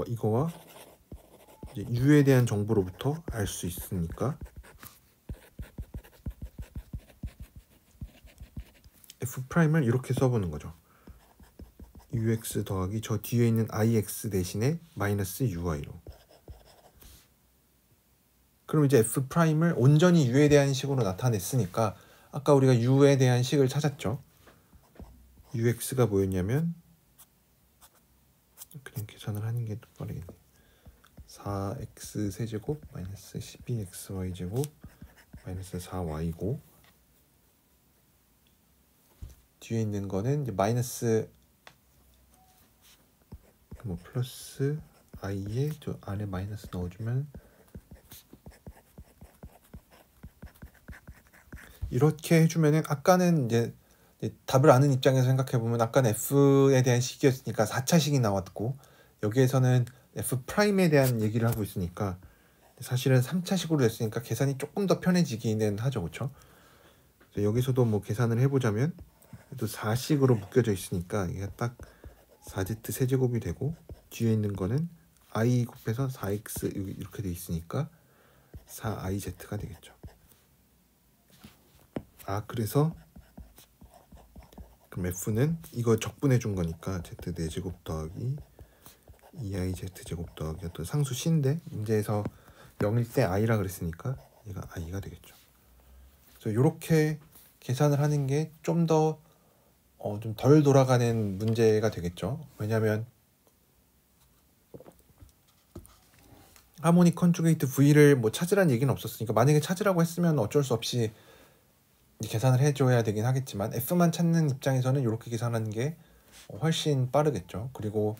이거와 이제 u에 대한 정보로부터 알 수 있으니까 f'을 이렇게 써보는 거죠. ux 더하기 저 뒤에 있는 ix 대신에 마이너스 uy로. 그럼 이제 f'을 온전히 u에 대한 식으로 나타냈으니까 아까 우리가 u에 대한 식을 찾았죠. ux가 뭐였냐면, 그냥 계산을 하는 게 더 빠르겠네. 4x 세제곱 마이너스 12xy 제곱 마이너스 4y고, 뒤에 있는 거는 이제 마이너스 뭐 플러스 i에 저 안에 마이너스 넣어주면 이렇게 해주면은, 아까는 이제 답을 아는 입장에서 생각해 보면 아까는 f에 대한 식이었으니까 4차식이 나왔고, 여기에서는 f'에 대한 얘기를 하고 있으니까 사실은 3차식으로 됐으니까 계산이 조금 더 편해지기는 하죠, 그렇죠? 여기서도 뭐 계산을 해보자면 또 4식으로 묶여져 있으니까 이게 딱 4z 세제곱이 되고, 뒤에 있는 거는 i 곱해서 4x 이렇게 돼 있으니까 4iz가 되겠죠. 그래서 그럼 f는 이거 적분해 준 거니까 z 4제곱 더하기 2iz 제곱 더하기 어떤 상수 c인데 문제에서 0일 때 i라 그랬으니까 얘가 i가 되겠죠. 그래서 이렇게 계산을 하는 게 좀 더 좀 덜 돌아가는 문제가 되겠죠. 왜냐하면 하모닉 컨주게이트 v를 뭐 찾으란 얘기는 없었으니까, 만약에 찾으라고 했으면 어쩔 수 없이 계산을 해줘야 되긴 하겠지만 f만 찾는 입장에서는 이렇게 계산하는 게 훨씬 빠르겠죠. 그리고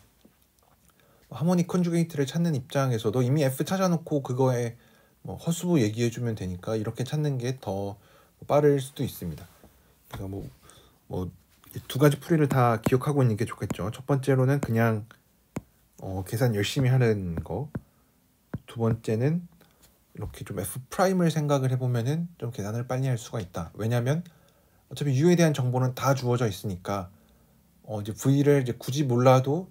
하모닉 컨주게이트를 찾는 입장에서도 이미 f 찾아놓고 그거에 뭐 허수부 얘기해주면 되니까 이렇게 찾는 게 더 빠를 수도 있습니다. 그래서 뭐 두 가지 풀이를 다 기억하고 있는 게 좋겠죠. 첫 번째로는 그냥 계산 열심히 하는 거. 두 번째는 이렇게 좀 f'을 생각을 해보면은 좀 계산을 빨리 할 수가 있다. 왜냐면 어차피 u에 대한 정보는 다 주어져 있으니까 이제 v를 이제 굳이 몰라도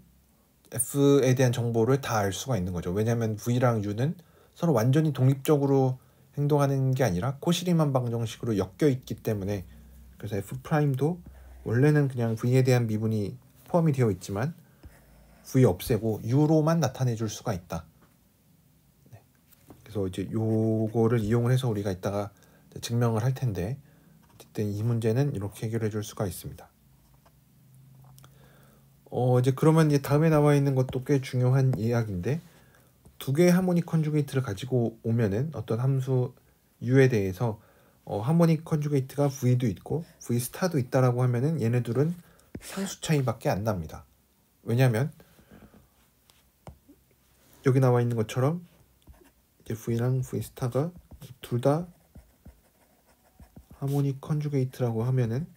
f에 대한 정보를 다 알 수가 있는 거죠. 왜냐면 v랑 u는 서로 완전히 독립적으로 행동하는 게 아니라 코시리만 방정식으로 엮여 있기 때문에, 그래서 f'도 원래는 그냥 v에 대한 미분이 포함이 되어 있지만 v 없애고 u로만 나타내 줄 수가 있다. 그래서 이제 요거를 이용을 해서 우리가 이따가 증명을 할 텐데, 어쨌든 이 문제는 이렇게 해결해 줄 수가 있습니다. 이제 그러면 이제 다음에 나와 있는 것도 꽤 중요한 이야기인데, 두 개의 하모닉 컨주게이트를 가지고 오면은 어떤 함수 u에 대해서 하모닉 컨주게이트가 v도 있고 v 스타도 있다라고 하면은 얘네 둘은 상수 차이밖에 안 납니다. 왜냐면 여기 나와 있는 것처럼 이제 v랑 v 스타가 둘 다 하모닉 컨주게이트라고 하면은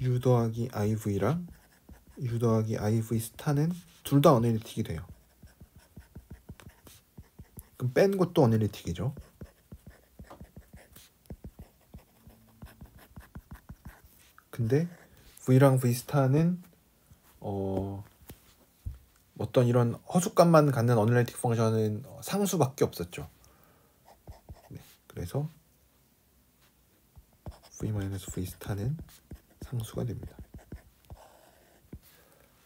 u 더하기 iv랑 u 더하기 iv 스타는 둘 다 어널리틱이 돼요. 그럼 뺀 것도 어널리틱이죠. 근데 v랑 v 스타는 어떤 이런 허수값만 갖는 어널리틱 펑션은 상수밖에 없었죠. 네, 그래서 v-v 스타는 상수가 됩니다.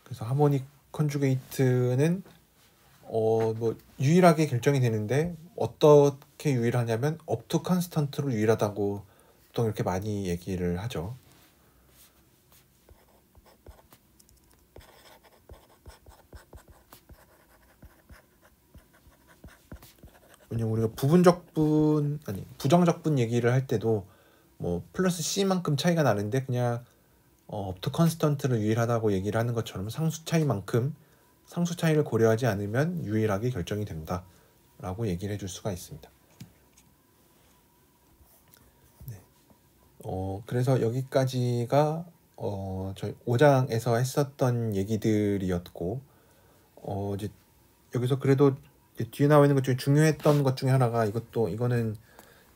그래서 하모닉 컨주게이트는 뭐 유일하게 결정이 되는데 어떻게 유일하냐면 업투 컨스턴트로 유일하다고 보통 이렇게 많이 얘기를 하죠. 왜냐면 우리가 부정적분 얘기를 할 때도 뭐 플러스 c만큼 차이가 나는데 그냥 업투 컨스턴트로 유일하다고 얘기를 하는 것처럼 상수 차이를 고려하지 않으면 유일하게 결정이 된다 라고 얘기를 해줄 수가 있습니다. 네. 그래서 여기까지가 저희 5장에서 했었던 얘기들이었고 이제 여기서 그래도 뒤에 나와 있는 것 중에 중요했던 것 중에 하나가 이거는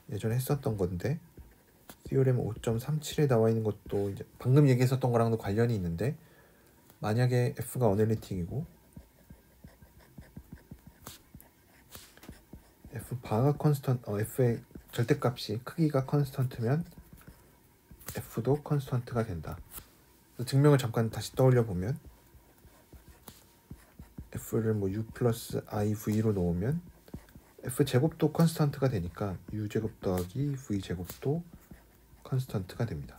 예전에 했었던 건데 디오렘 5.37에 나와 있는 것도 이제 방금 얘기했었던 거랑도 관련이 있는데 만약에 f가 어널리틱이고 f바가 f의 절대값이 크기가 컨스턴트면 f도 컨스턴트가 된다. 증명을 잠깐 다시 떠올려 보면 f를 뭐 u 플러스 iv로 놓으면 f 제곱도 컨스턴트가 되니까 u 제곱 더하기 v 제곱도 컨스턴트가 됩니다.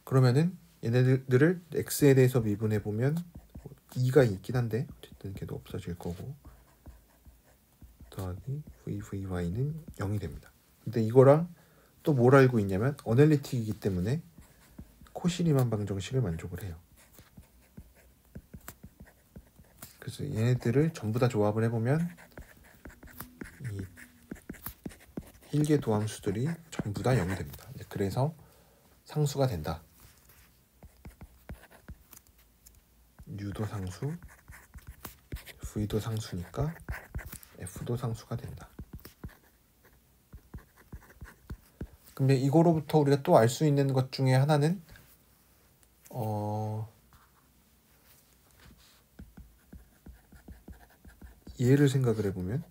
그러면은 얘네들을 x에 대해서 미분해 보면 2가 있긴 한데 어쨌든 걔도 없어질 거고 더하기 vy는 0이 됩니다. 근데 이거랑 또 뭘 알고 있냐면 어널리틱이기 때문에 코시리만 방정식을 만족을 해요. 그래서 얘네들을 전부 다 조합을 해보면 이 1개 도함수들이 전부 다 0이 됩니다. 그래서 상수가 된다. u도 상수, v도 상수니까 f도 상수가 된다. 근데 이거로부터 우리가 또 알 수 있는 것 중에 하나는 얘를 생각을 해보면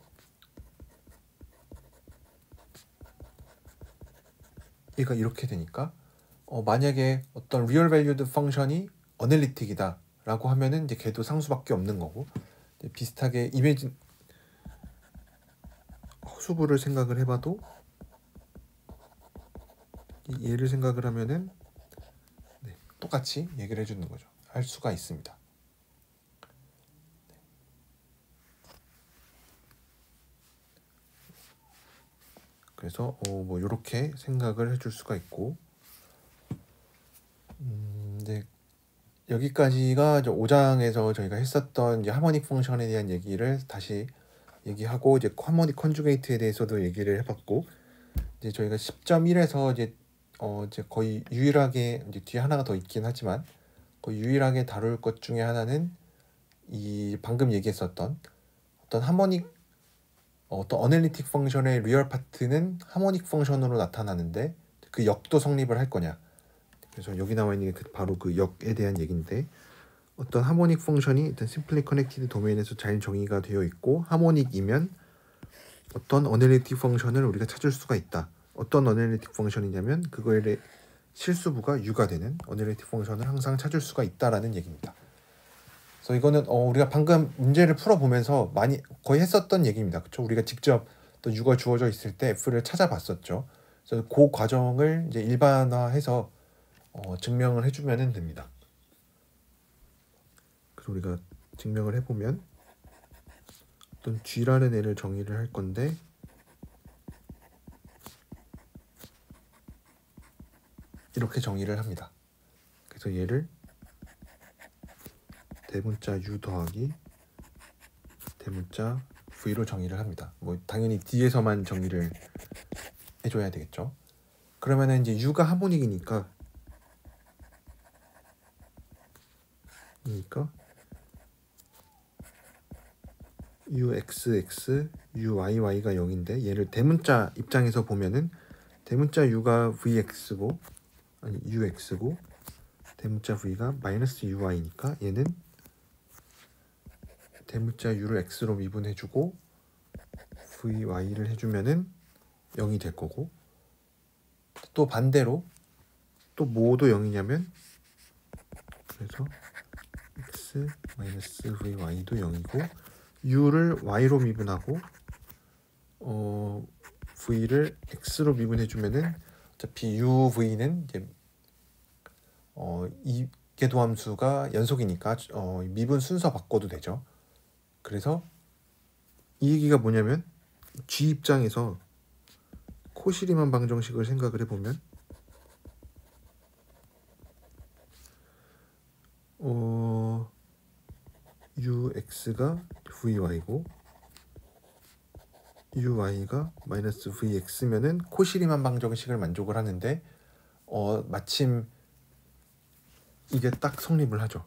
얘가 이렇게 되니까 만약에 어떤 리얼 밸류드 펑션이 어널리틱이다 라고 하면은 이제 걔도 상수밖에 없는 거고 비슷하게 이미지 허수부를 생각을 해봐도 얘를 생각을 하면은 똑같이 얘기를 해주는 거죠. 할 수가 있습니다. 그래서 뭐 이렇게 생각을 해줄 수가 있고 이제 여기까지가 이제 5장에서 저희가 했었던 이제 하모닉 펑션에 대한 얘기를 다시 얘기하고 이제 하모닉 컨주게이트에 대해서도 얘기를 해봤고 이제 저희가 10.1에서 이제 거의 유일하게 이제 뒤에 하나가 더 있긴 하지만 거의 유일하게 다룰 것 중에 하나는 이 방금 얘기했었던 어떤 어널리틱 펑션의 리얼 파트는 하모닉 펑션으로 나타나는데 그 역도 성립을 할 거냐. 그래서 여기 나와 있는 게 바로 그 역에 대한 얘기인데 어떤 하모닉 펑션이 일단 심플리 커넥티드 도메인에서 잘 정의가 되어 있고 하모닉이면 어떤 어널리틱 펑션을 우리가 찾을 수가 있다. 어떤 어널리틱 펑션이냐면 그거의 실수부가 u가 되는 어널리틱 펑션을 항상 찾을 수가 있다라는 얘기입니다. 그래서 이거는 우리가 방금 문제를 풀어보면서 많이 거의 했었던 얘기입니다. 그렇죠? 우리가 직접 또 u가 주어져 있을 때 f를 찾아봤었죠. 그래서 그 과정을 이제 일반화해서 증명을 해주면 됩니다. 그래서 우리가 증명을 해보면 어떤 g라는 애를 정의를 할 건데 이렇게 정의를 합니다. 그래서 얘를 대문자 u 더하기 대문자 v로 정의를 합니다. 뭐 당연히 뒤에서만 정의를 해줘야 되겠죠. 그러면은 이제 u가 하모닉이니까 uxx, uyy가 0인데 얘를 대문자 입장에서 보면은 대문자 u가 vx고 아니 ux고 대문자 v가 마이너스 uy니까 얘는 대문자 u를 x로 미분해주고 vy를 해주면은 0이 될 거고, 또 반대로 또 뭐도 0이냐면 그래서 x 마이너스 vy도 0이고 u를 y로 미분하고 v를 x로 미분해주면은 어차피 uv는 이제 이계도함수가 연속이니까 미분 순서 바꿔도 되죠. 그래서 이 얘기가 뭐냐면 G 입장에서 코시리만 방정식을 생각을 해보면 ux가 vy고 uy가 마이너스 vx면은 코시리만 방정식을 만족을 하는데 마침 이게 딱 성립을 하죠.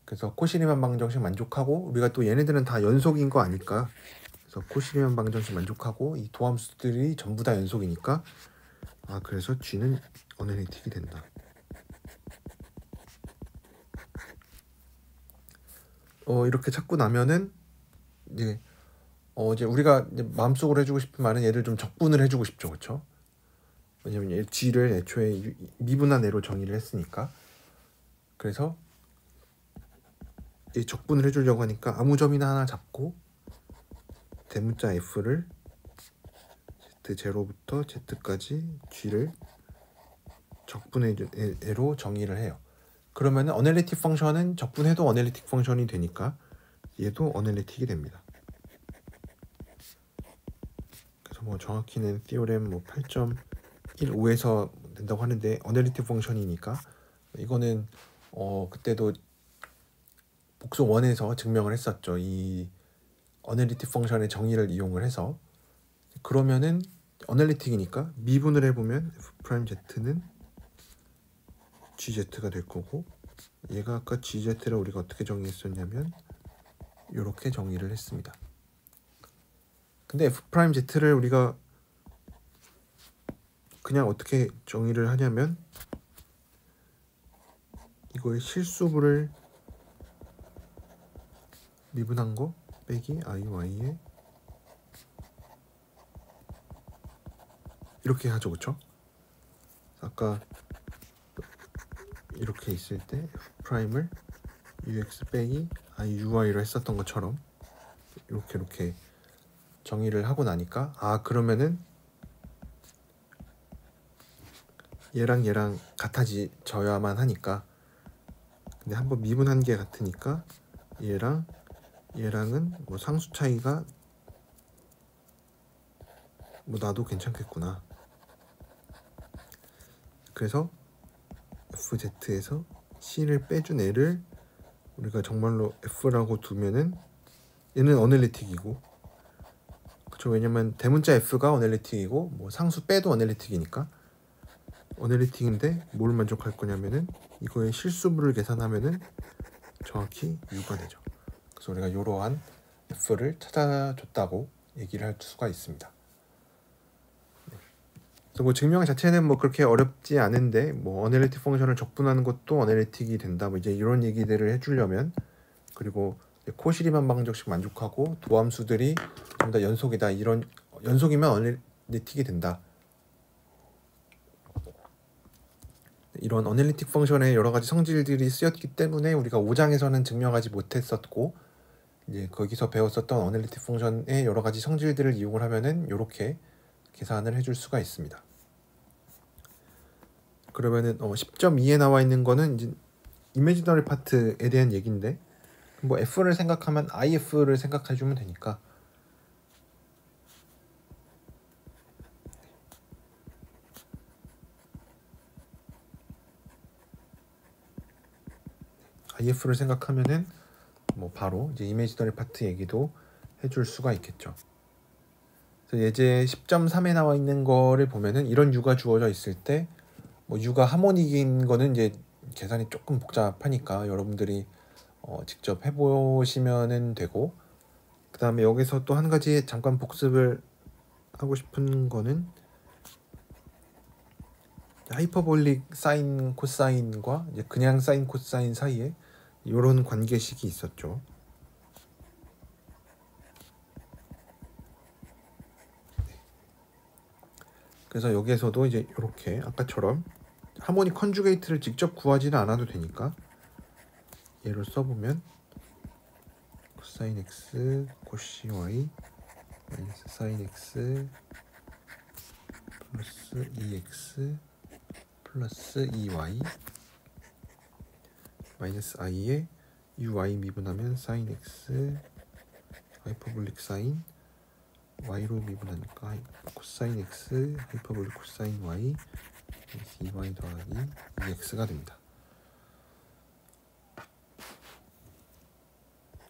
그래서 코시리만 방정식 만족하고, 우리가 또 얘네들은 다 연속인 거 아니까, 그래서 코시리만 방정식 만족하고 이 도함수들이 전부 다 연속이니까 그래서 G는 어널리틱이 된다. 이렇게 찾고 나면은 이제 이제 우리가 이제 마음속으로 해주고 싶은 말은 얘를 좀 적분을 해주고 싶죠, 그렇죠? 왜냐면 G를 애초에 미분한 애로 정의를 했으니까. 그래서 이 적분을 해주려고 하니까 아무 점이나 하나 잡고 대문자 F를 Z0부터 Z까지 G를 적분의 애로 정의를 해요. 그러면 어널리틱 펑션은 적분해도 어널리틱 펑션이 되니까 얘도 어널리틱이 됩니다. 그래서 뭐 정확히는 티오렘 뭐 8.15에서 된다고 하는데 어널리틱 펑션이니까 이거는 그때도 복수 1에서 증명을 했었죠. 이 어널리틱 펑션의 정의를 이용을 해서. 그러면은 어널리틱이니까 미분을 해보면 f'z는 gz가 될 거고, 얘가 아까 gz를 우리가 어떻게 정의했었냐면 이렇게 정의를 했습니다. 근데 f'z를 우리가 그냥 어떻게 정의를 하냐면 이거의 실수분을 미분한 거 빼기 iy에 이렇게 하죠, 그쵸? 아까 이렇게 있을 때 f'을 ux 빼기 iuy로 했었던 것처럼 이렇게 정의를 하고 나니까 그러면은 얘랑 얘랑 같아져야만 하니까, 근데 한번 미분한 게 같으니까 얘랑 얘랑은 뭐 상수 차이가 뭐 나도 괜찮겠구나. 그래서 fz에서 c를 빼준 애를 우리가 정말로 f라고 두면은 얘는 어널리틱이고, 그렇죠? 왜냐면 대문자 f가 어널리틱이고 뭐 상수 빼도 어널리틱이니까 어널리틱인데 뭘 만족할 거냐면은 이거의 실수분을 계산하면은 정확히 u가 되죠. 그래서 우리가 이러한 f를 찾아줬다고 얘기를 할 수가 있습니다. 그래서 뭐 증명 자체는 뭐 그렇게 어렵지 않은데, 뭐 어널리틱 펑션을 적분하는 것도 어널리틱이 된다, 뭐 이제 이런 얘기들을 해주려면, 그리고 코시리만 방정식 만족하고 도함수들이 전부 다 연속이다, 이런 연속이면 어널리틱이 된다, 이런 어널리틱 펑션의 여러 가지 성질들이 쓰였기 때문에 우리가 5장에서는 증명하지 못했었고, 이제 거기서 배웠었던 어널리틱 펑션의 여러 가지 성질들을 이용을 하면은 이렇게 계산을 해줄 수가 있습니다. 그러면은 10.2에 나와 있는 거는 이제 이미지너리 파트에 대한 얘기인데, 뭐 f를 생각하면 if를 생각해주면 되니까 if를 생각하면은 뭐 바로 이제 이미지너리 파트 얘기도 해줄 수가 있겠죠. 그래서 예제 10.3에 나와 있는 거를 보면은 이런 u가 주어져 있을 때 뭐 u가 하모닉인 거는 이제 계산이 조금 복잡하니까 여러분들이 직접 해보시면 되고, 그 다음에 여기서 또 한 가지 잠깐 복습을 하고 싶은 거는 하이퍼볼릭 사인 코사인과 이제 그냥 사인 코사인 사이에 이런 관계식이 있었죠. 그래서 여기에서도 이제 이렇게 아까처럼 하모닉 컨주게이트를 직접 구하지는 않아도 되니까 얘를 써보면 코사인 x 코시 y 마이너스 사인 x 플러스 2x 플러스 2y 마이너스 i에 uy 미분하면 사인 x 하이퍼볼릭 사인 y로 미분하니까 코사인 x 하이퍼볼릭 코사인 y 2y 더하기 2x가 됩니다.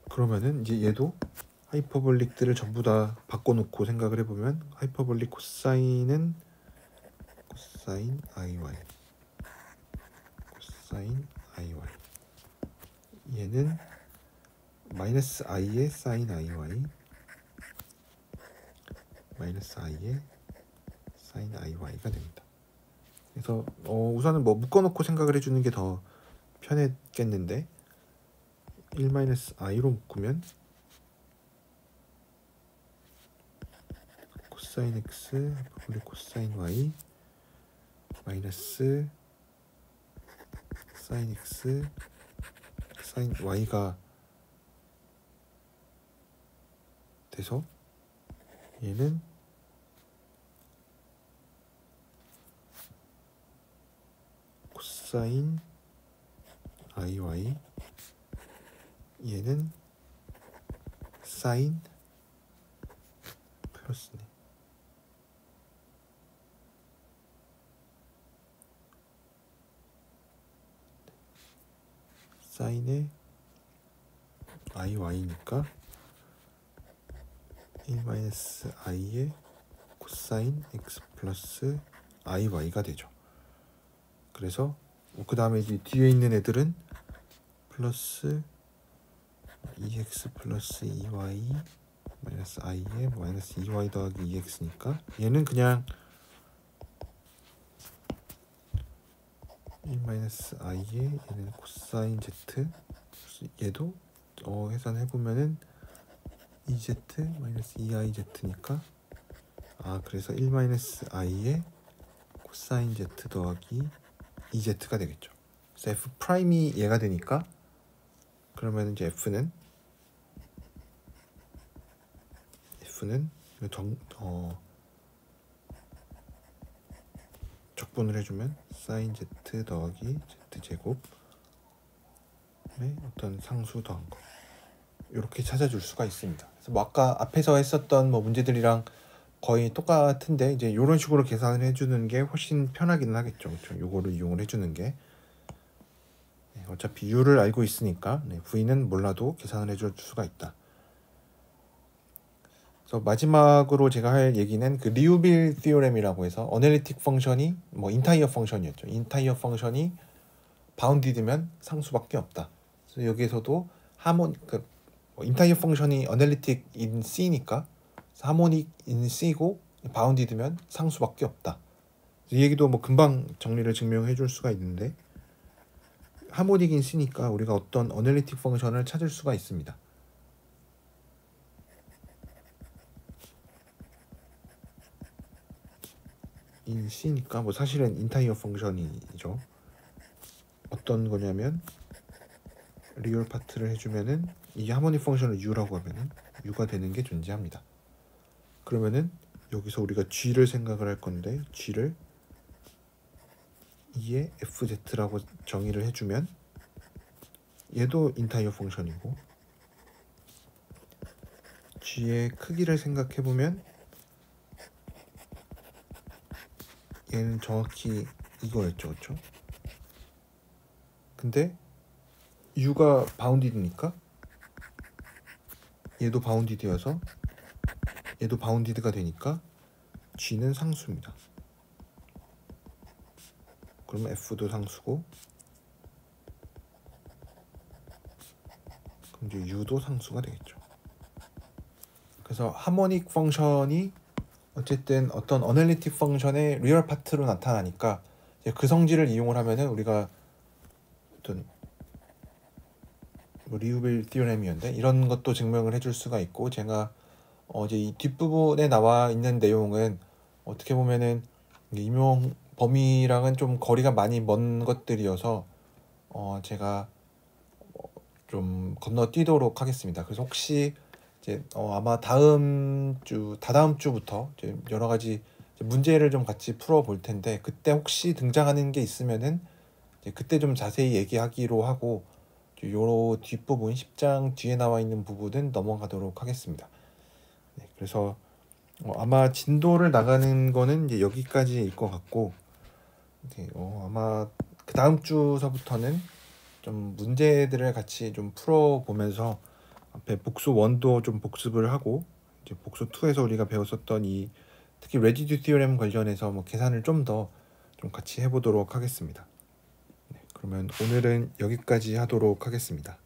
그러면은 이제 얘도 하이퍼볼릭들을 전부 다 바꿔놓고 생각을 해보면 하이퍼볼릭 코사인은 코사인 iy 코사인 iy 얘는 마이너스 i의 사인 iy 마이너스 i의 사인 iy가 됩니다. 그래서 우선은 뭐 묶어놓고 생각을 해주는 게 더 편했겠는데 1-i로 묶으면 코사인 x 하이퍼볼릭 코사인 y 마이너스 사인 x 사인 y가 돼서 얘는 코사인 iy 얘는 사인 플러스네. 사인의 iy니까 1-i의 코사인 x 플러스 iy가 되죠. 그래서 그 다음에 이제 뒤에 있는 애들은 플러스 2x 플러스 2y 마이너스 i에 마이너스 2y 더하기 2x니까 얘는 그냥 1-i에 얘는 코사인 z 얘도 계산해보면은 2z 마이너스 2iz니까 그래서 1-i에 코사인 z 더하기 2z가 되겠죠. 그래서 f 프라임이 얘가 되니까 그러면 이제 f는 적분을 해주면 사인 z 더하기 z 제곱의 어떤 상수 더한 거 이렇게 찾아줄 수가 있습니다. 그래서 뭐 아까 앞에서 했었던 뭐 문제들이랑 거의 똑같은데 이제 이런 식으로 계산을 해주는 게 훨씬 편하기는 하겠죠. 그렇죠? 요거를 이용을 해주는 게 어차피 u를 알고 있으니까 v는 몰라도 계산을 해줄 수가 있다. 그래서 마지막으로 제가 할 얘기는 그 리우빌 티오렘이라고 해서 어널리틱 펑션이 뭐 인타이어 펑션이었죠. 인타이어 펑션이 바운디드면 상수밖에 없다. 그래서 여기에서도 인타이어 펑션이 어널리틱 인 C니까 하모닉 인 C고 바운디드면 상수밖에 없다. 이 얘기도 뭐 금방 정리를 증명해 줄 수가 있는데 하모닉 인 C니까 우리가 어떤 어널리틱 펑션을 찾을 수가 있습니다. 인 C니까 뭐 사실은 인타이어 펑션이죠. 어떤 거냐면 리얼 파트를 해주면은 이 하모닉 펑션을 U라고 하면은 U가 되는 게 존재합니다. 그러면은 여기서 우리가 G를 생각을 할 건데 G를 2의 FZ라고 정의를 해주면 얘도 인타이어 펑션이고 G의 크기를 생각해보면 얘는 정확히 이거였죠, 그렇죠? 근데 U가 바운디드니까 얘도 바운디드여서 얘도 바운디드가 되니까 G는 상수입니다. 그러면 F도 상수고 이제 u도 상수가 되겠죠. 그래서 하모닉 펑션이 어쨌든 어떤 어널리틱 펑션의 리얼 파트로 나타나니까 이제 그 성질을 이용을 하면은 우리가 어떤 뭐 리우빌 티오렘이었는데 이런 것도 증명을 해줄 수가 있고, 제가 이제 이 뒷부분에 나와 있는 내용은 어떻게 보면은 임용 범위랑은 좀 거리가 많이 먼 것들이어서 제가 좀 건너뛰도록 하겠습니다. 그래서 혹시 이제 아마 다다음 주부터 이제 여러 가지 문제를 좀 같이 풀어 볼 텐데, 그때 혹시 등장하는 게 있으면은 이제 그때 좀 자세히 얘기하기로 하고, 요 뒷부분 10장 뒤에 나와 있는 부분은 넘어가도록 하겠습니다. 네, 그래서 아마 진도를 나가는 거는 이제 여기까지일 것 같고, 네, 아마 그 다음 주서부터는 좀 문제들을 같이 좀 풀어보면서 앞에 복수 1도 좀 복습을 하고, 이제 복수 2에서 우리가 배웠었던 이 특히 레지듀 티오렘 관련해서 뭐 계산을 좀 더 좀 같이 해보도록 하겠습니다. 네, 그러면 오늘은 여기까지 하도록 하겠습니다.